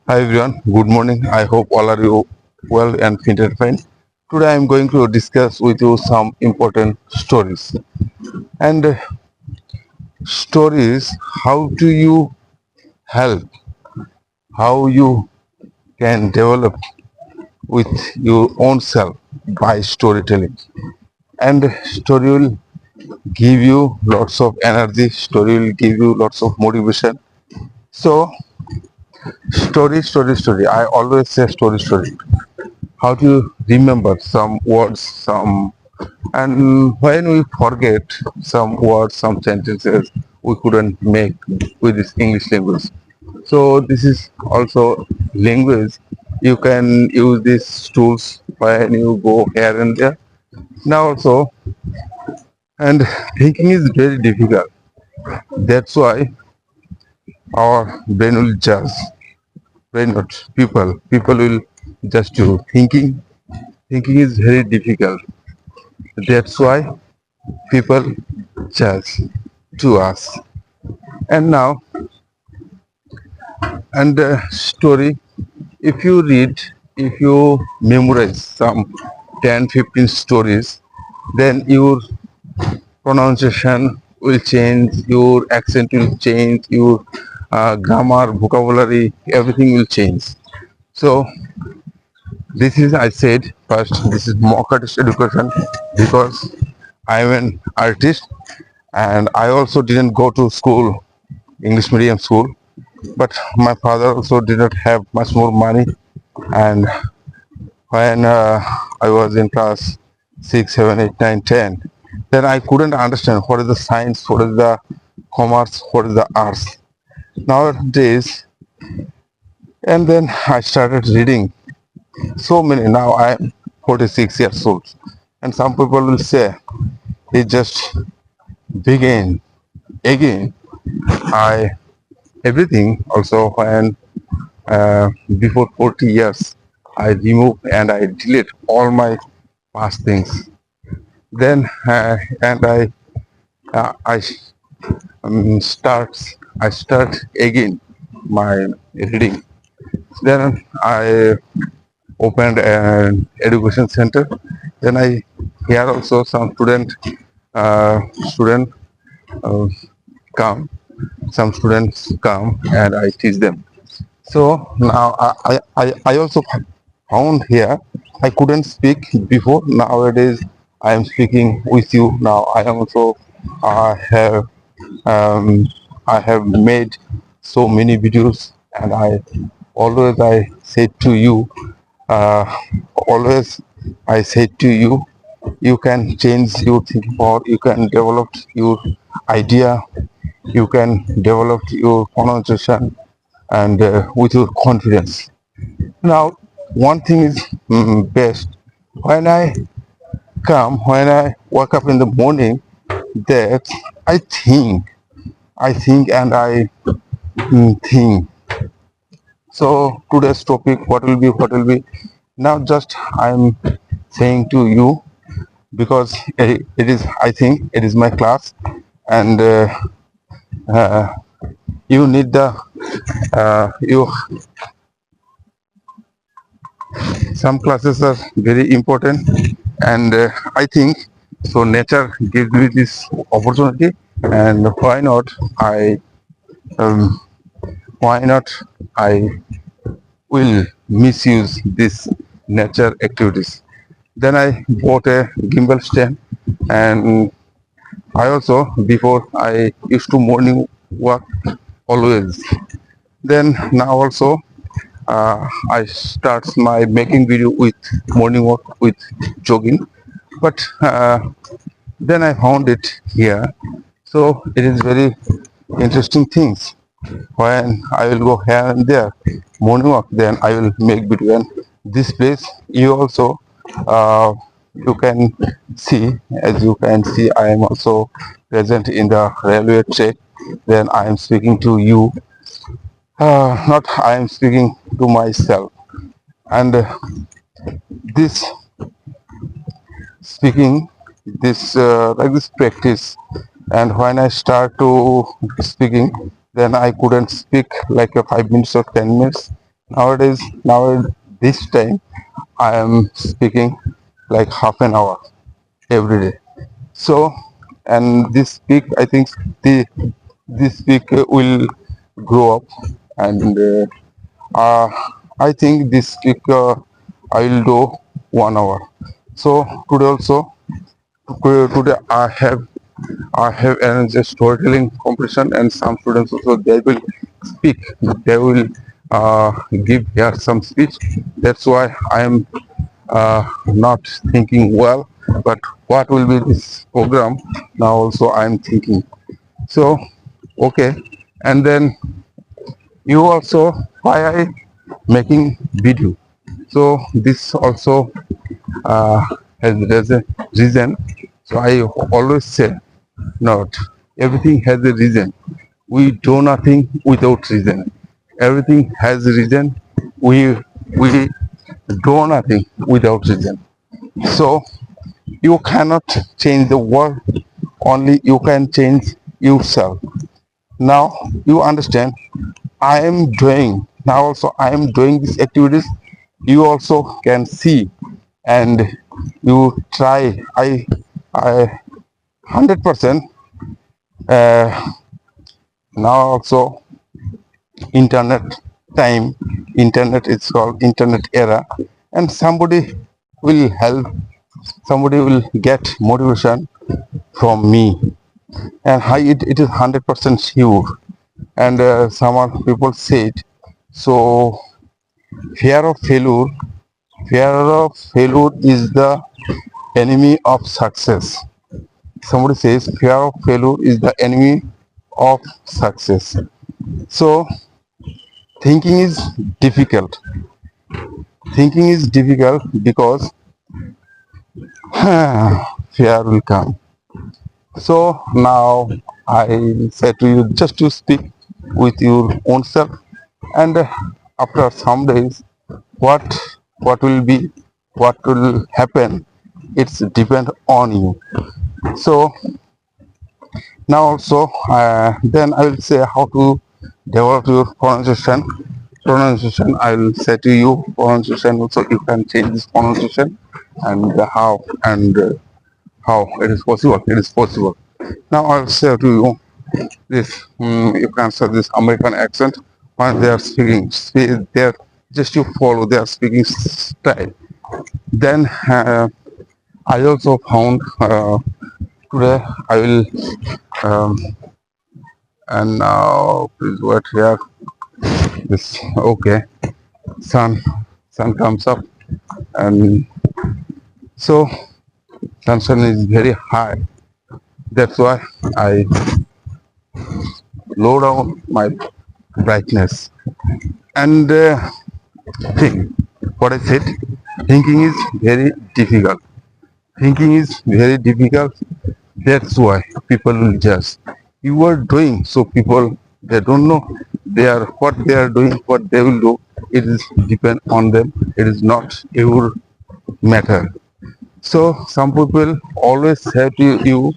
Hi everyone, good morning. I hope all are you well and fit and fine. Today I am going to discuss with you some important stories. And stories, how do you help, how you can develop with your own self by storytelling. And story will give you lots of energy, story will give you lots of motivation. So story. I always say story. How do you remember some words, some and when we forget some words, some sentences we couldn't make with this English language. So this is also language. You can use these tools when you go here and there. Now also, and thinking is very difficult. That's why our brain will judge. Brain not people. People will judge you. Thinking is very difficult. That's why people judge to us. And now, and story, if you read, if you memorize some 10, 15 stories, then your pronunciation will change, your accent will change, your grammar, vocabulary, everything will change. So this is, I said first, this is mock artist education because I am an artist and I also didn't go to school, English medium school, but my father also did not have much more money. And when I was in class 6, 7, 8, 9, 10, then I couldn't understand what is the science, what is the commerce, what is the arts. Nowadays, and then I started reading so many. Now I am 46 years old, and some people will say it just began again. I everything also when before 40 years I remove and I delete all my past things. Then and I I start again my reading. Then I opened an education center. Then I hear also some student uh, come. Some students come and I teach them. So now I also found here I couldn't speak before. Nowadays I am speaking with you. Now I am also I have um, I have made so many videos and I said to you uh, always I said to you you can change your thinking or you can develop your idea, you can develop your pronunciation and with your confidence. Now, one thing is best. When I when I wake up in the morning, that I think, and I think. So today's topic, what will be, what will be. Now, just I'm saying to you because it is, I think, it is my class, and uh, you need the you some classes are very important and I think so nature gives me this opportunity and i um, why not I will misuse this nature activities. Then I bought a gimbal stand and I also before I used to morning walk always. Then now also I start my making video with morning walk with jogging, but then I found it here. So it is very interesting things. When I will go here and there, morning walk, then I will make video. And this place, you also, you can see, as you can see, I am also present in the railway track. Then I am speaking to you. Not I am speaking to myself. And this speaking, this like this practice, and when I start to speaking, then I couldn't speak like a 5 minutes or 10 minutes. Now this time I am speaking like half an hour every day. So, and this speak, I think the this speak will grow up, and uh, I think this speak I will do 1 hour. So today also, today I have arranged a storytelling competition, and some students also they will speak. They will give here some speech. That's why I am not thinking well. But what will be this program? Now also I am thinking. So okay, and then you also why I making video. So this also uh, has a reason. So I always say not everything has a reason. We do nothing without reason. Everything has a reason. We do nothing without reason. So you cannot change the world. Only you can change yourself. Now you understand. I am doing now also. I am doing these activities. You also can see, and you try. I 100% now also internet time, internet, it's called internet era, and somebody will help, somebody will get motivation from me, and it is 100% sure. And some other people said, so fear of failure, fear of failure is the enemy of success. Somebody says fear of failure is the enemy of success. So thinking is difficult. Thinking is difficult because fear will come. So now I say to you just to speak with your own self, and after some days, what what will be, what will happen, it's depend on you. So now also, then I will say how to develop your pronunciation. Pronunciation, I will say to you pronunciation. Also, you can change this pronunciation, and how it is possible. It is possible. Now I will say to you this. You can say this American accent when they are speaking. They are just you follow their speaking style. Then I also found today I will. Um, and now please wait here, this okay, sun sun comes up, and so sunshine is very high, that's why I low down my brightness, and think what I said, thinking is very difficult, thinking is very difficult. That's why people will judge you are doing. So people, they don't know they are what they are doing, what they will do. It is depend on them. It is not your matter. So some people always say to you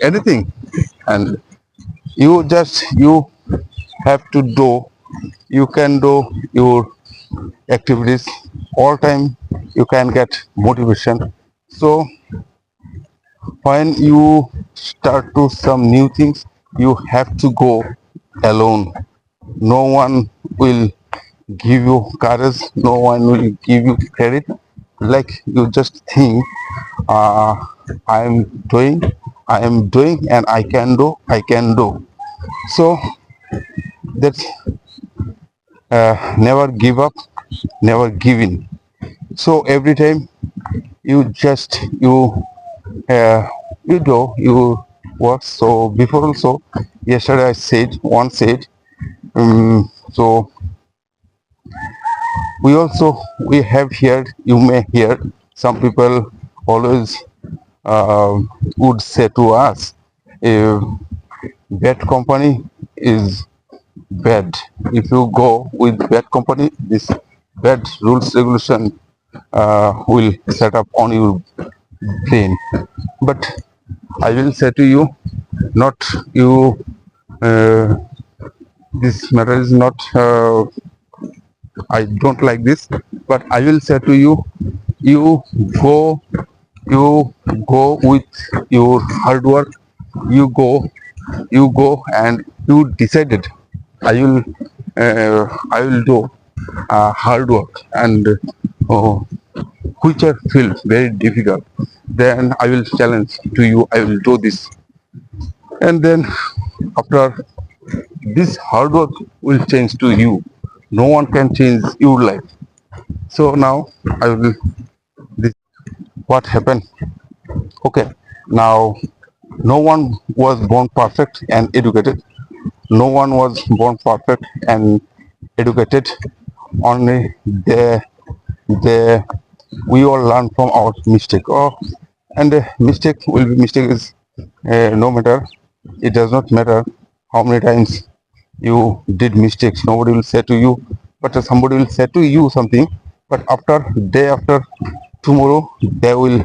anything, and you have to do. You can do your activities all time. You can get motivation. So when you start to some new things, you have to go alone. No one will give you courage, no one will give you credit. Like you just think, uh, i am doing I am doing, and I can do. So that's never give up, never give in. So every time you just uh, you do you work. So before also, yesterday I said, one said, so we have heard, you may hear, some people always would say to us, if bad company is bad, if you go with bad company, this bad rules regulation will set up on your brain. But I will say to you, not you, uh, this matter is not I don't like this, but I will say to you, you go, you go with your hard work. You go, you go, and you decided. I will do hard work and uh, which I feel very difficult. Then I will challenge to you. I will do this, and then after this hard work will change to you. No one can change your life. So now I will. This what happened. Okay. Now no one was born perfect and educated. No one was born perfect and educated. Only they we all learn from our mistake. Oh, and mistake will be mistake is no matter. It does not matter how many times you did mistakes. Nobody will say to you, but somebody will say to you something. But after day after tomorrow, they will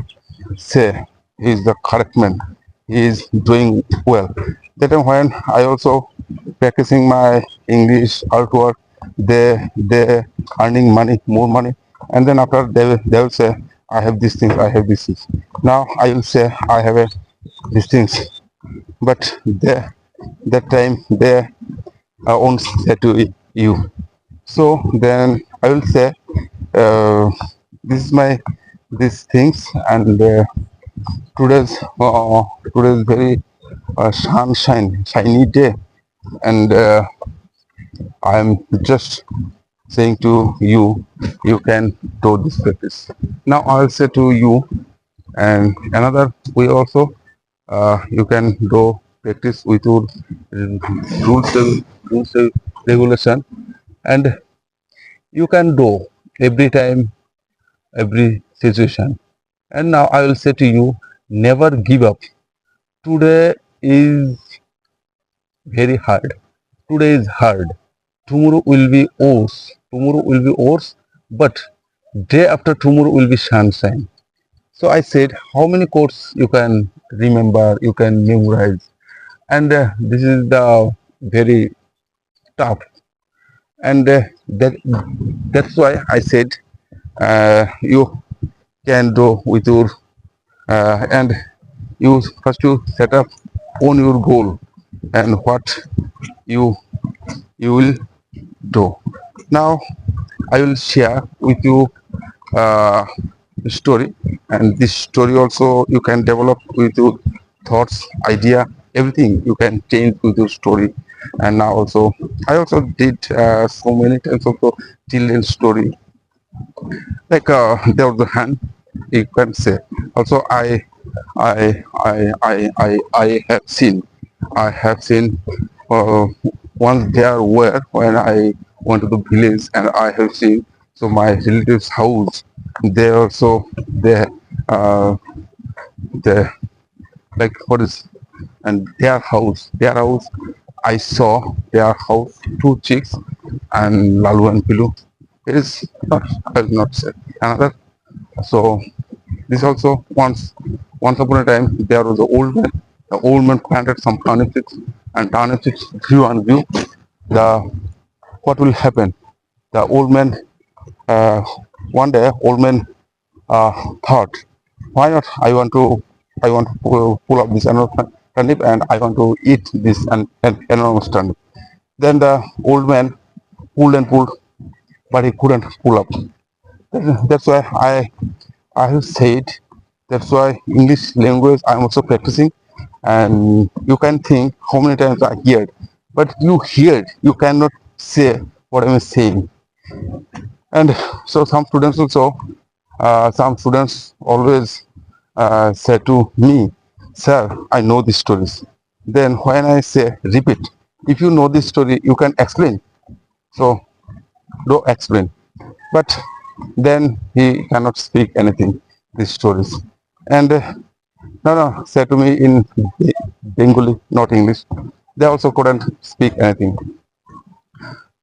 say he is the correct man. He is doing well. That time when I also practicing my English artwork, they earning money, more money, and then after they will say I have these things, I have these things. Now I will say I have these things, but that time they won't say to you. So then I will say uh, this is my these things and today's very shiny day and I am just saying to you you can do this practice. Now I will say to you and another way also you can do practice with your rules rules regulation and you can do every time every situation. And now I will say to you, never give up. Today is very hard. Today is hard. Tomorrow will be worse. Tomorrow will be worse, but day after tomorrow will be sunshine. So I said, how many quotes you can remember, you can memorize, and this is the very tough. And that's why I said you can do with your and you first you set up on your goal and what you you will do. Now I will share with you uh, a story, and this story also you can develop with your thoughts, idea, everything you can change with your story. And now also I also did so many times also children's story like there was a hand you can say also I have seen uh, once there were when I went to the village and I have seen so my relatives house they also uh they like what is and their house I saw their house two chicks and Lalu and Pilu. It is not I will not say another. So this also once upon a time there was an old man. The old man planted some turnip seeds and turnip seeds grew and grew. The what will happen? The old man uh, one day old man thought, why not I want to pull up this enormous turnip and I want to eat this and enormous turnip. Then the old man pulled and pulled, but he couldn't pull up. That's why I have said that's why English language I'm also practicing and you can think how many times I heard, but you heard you cannot say what I'm saying. And so some students always say to me, sir, I know these stories. Then when I say repeat, if you know this story, you can explain. So do explain. But then he cannot speak anything, these stories. And no, say to me in Bengali, not English. They also couldn't speak anything.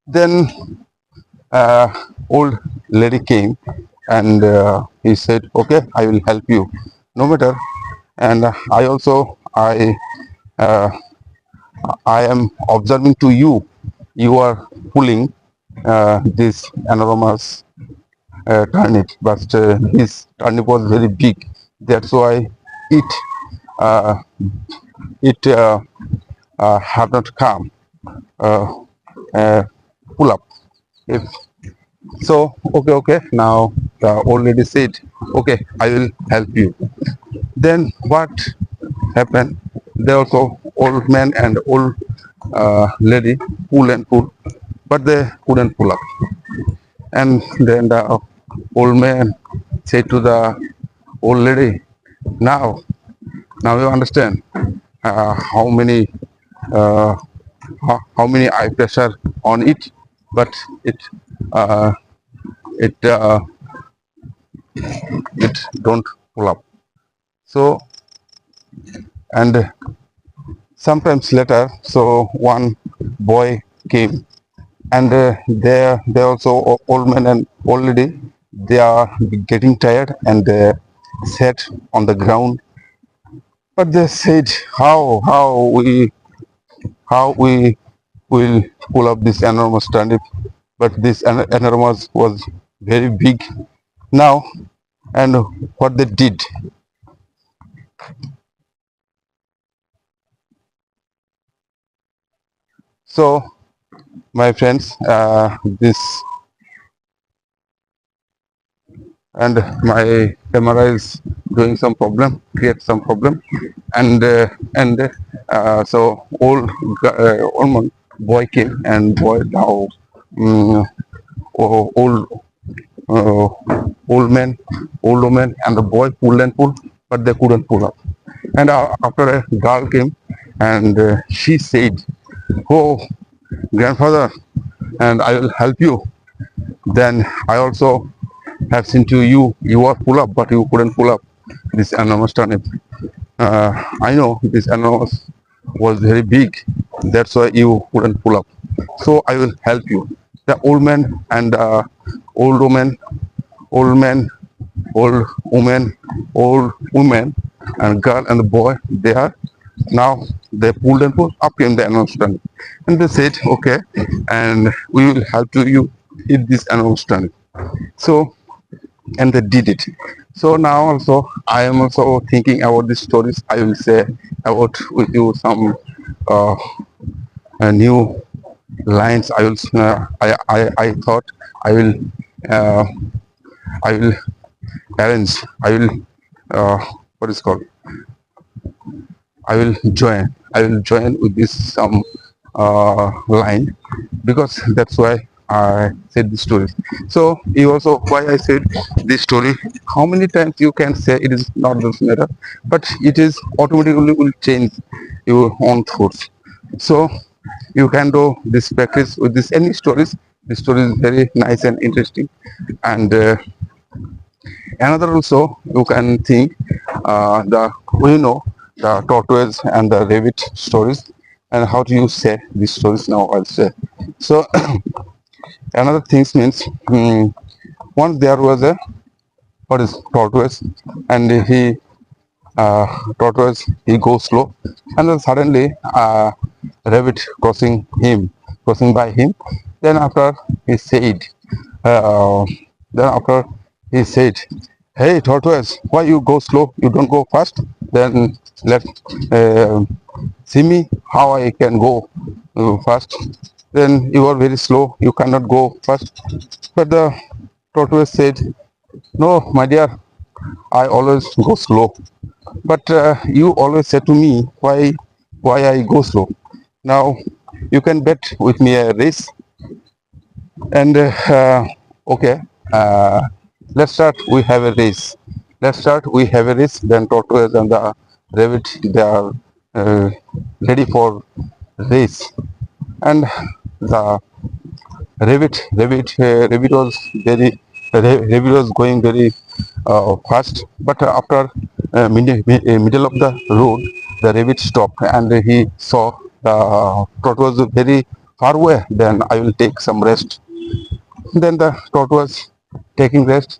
Then old lady came and he said, okay, I will help you no matter. And uh, I am observing to you, you are pulling this enormous turnip, but this turnip was very big. That's why it uh, it have not come uh, uh, pull up. If so, okay. Now the old lady said, "Okay, I will help you." Then what happened? They also old man and old lady pull and pull, but they couldn't pull up. And then the old man said to the old lady, "Now, now you understand how many uh, how many eye pressure on it, but it uh, it it don't pull up." So and sometimes later, so one boy came, and they also old man and old lady, they are getting tired, and they sat on the ground. But they said, how we will pull up this enormous turnip, but this enormous was very big now. And what they did, so my friends, this and my camera is doing some problem, create some problem, and so old boy came, and boy now um, old uh, old man, old woman, and the boy pulled and pulled, but they couldn't pull up. And after a girl came, and she said, "Oh, grandfather, and I will help you." Then I also have seen to you, you are pull up, but you couldn't pull up this enormous turnip. I know this enormous was very big, that's why you couldn't pull up. So I will help you. The old man and old woman, old man, old woman, old woman, and girl and the boy, they are now they pulled and pulled up in the announcement, and they said, "Okay, and we will help to you hit this announcement." So and they did it. So now also I am also thinking about these stories. I will say about with you some uh, new lines. I thought I will uh, I will arrange. I will what is called. I will join. I will join with this some line, because that's why I said this story. So you also why I said this story. How many times you can say it is not this matter, but it is automatically will change your own thoughts. So you can do this practice with this any stories. This story is very nice and interesting, and another also you can think the we know the tortoise and the rabbit stories, and how do you say these stories now I'll say. So another things means once there was a what is tortoise, and uh, tortoise he goes slow, and then suddenly rabbit crossing by him. Then after he said uh, then after he said, "Hey tortoise, why you go slow, you don't go fast? Then let uh, see me how I can go fast. Then you are very slow, you cannot go fast." But the tortoise said, "No, my dear, I always go slow. But you always say to me why I go slow. Now you can bet with me a race." And okay, uh, let's start. We have a race. Let's start. We have a race. Then tortoise and the rabbit, they are uh, ready for race. And the rabbit was rabbit was going very fast. But after middle of the road, the rabbit stopped, and he saw the tortoise was very far away. Then I will take some rest. Then the tortoise was taking rest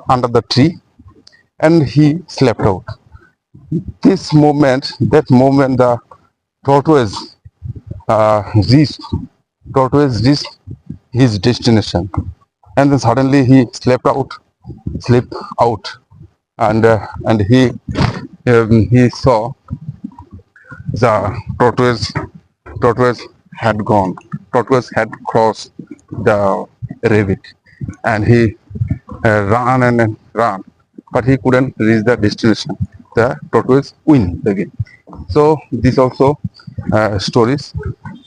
under the tree, and he slept out. That moment, tortoise uh, reached, tortoise reached his destination. And then suddenly he slept out, and he saw the tortoise had gone. Tortoise had crossed the rabbit, and he ran and ran, but he couldn't reach the destination. The tortoise win the game. So these also stories,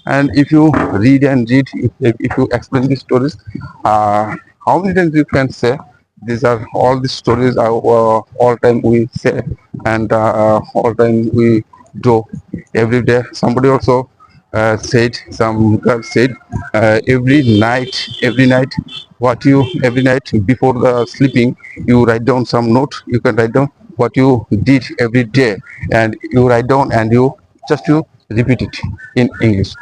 and if you read and read, if you explain these stories, how many times you can say these are all the stories are all time we say, and all time we do every day. Somebody also said, some girl said, every night what you every night before the sleeping, you write down some note. You can write down what you did every day, and you write down, and you repeat it in English.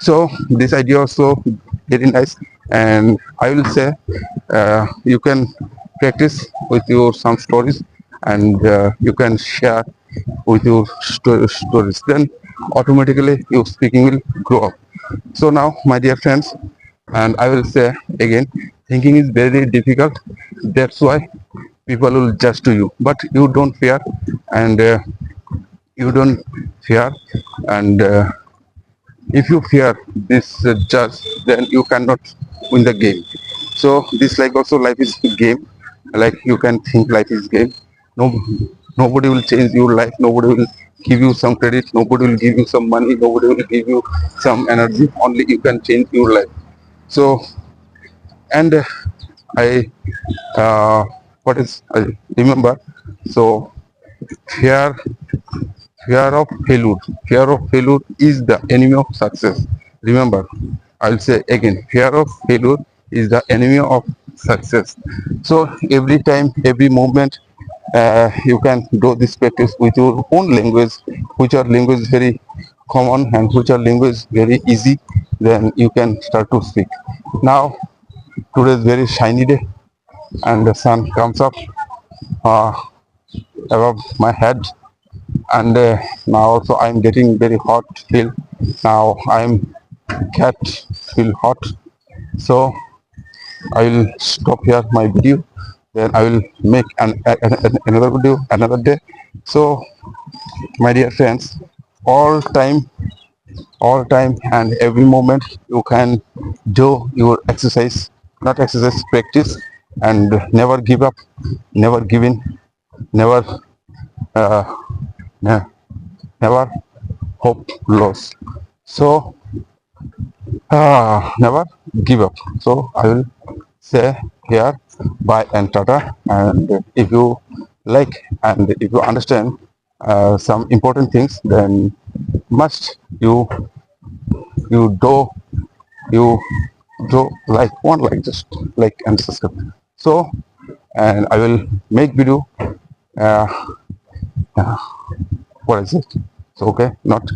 So this idea also very nice, and I will say you can practice with your some stories, and you can share with your stories. Then automatically your speaking will grow up. So now, my dear friends, and I will say again, thinking is very difficult. That's why people will judge to you, but you don't fear, and you don't fear, and if you fear this judge, then you cannot win the game. So this like also life is a game. Like you can think life is game. No, nobody will change your life. Nobody will give you some credit. Nobody will give you some money. Nobody will give you some energy. Only you can change your life. So, and I what is I remember. So fear fear of failure is the enemy of success. Remember, I'll say again, fear of failure is the enemy of success. So every time, every moment, you can do this practice with your own language, which are language very common and which are language very easy. Then you can start to speak. Now today is very shiny day, and the sun comes up uh, above my head, and now also I'm getting very hot feel. Now I'm get feel hot. So I will stop here my video, then I will make another video another day. So my dear friends, all time and every moment you can do your exercise, not exercise, practice, and never give up, never give in, never uh, ne- never hope loss. So never give up. So I will say here bye and tata. And if you like and if you understand some important things, then must you do you do like one, like just like and subscribe. So and I will make video. Uh, what is it? So okay, not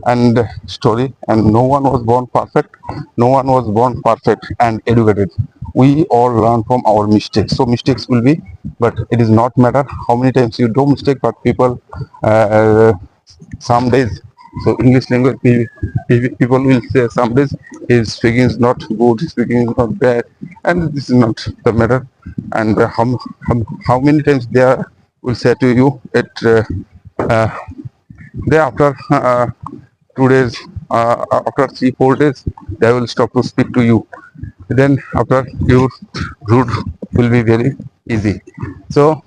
and story, and no one was born perfect. No one was born perfect and educated. We all learn from our mistakes. So mistakes will be, but it is not matter how many times you do mistake. But people, some days. So English language people will say some days his speaking is not good, his speaking is not bad, and this is not the matter. And how many times they will say to you at uh, then after 2 days, after 3 4 days, they will stop to speak to you. Then after your route will be very easy. So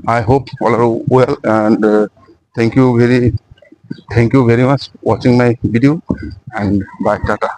I hope all are well, and thank you very much watching my video, and bye, tata.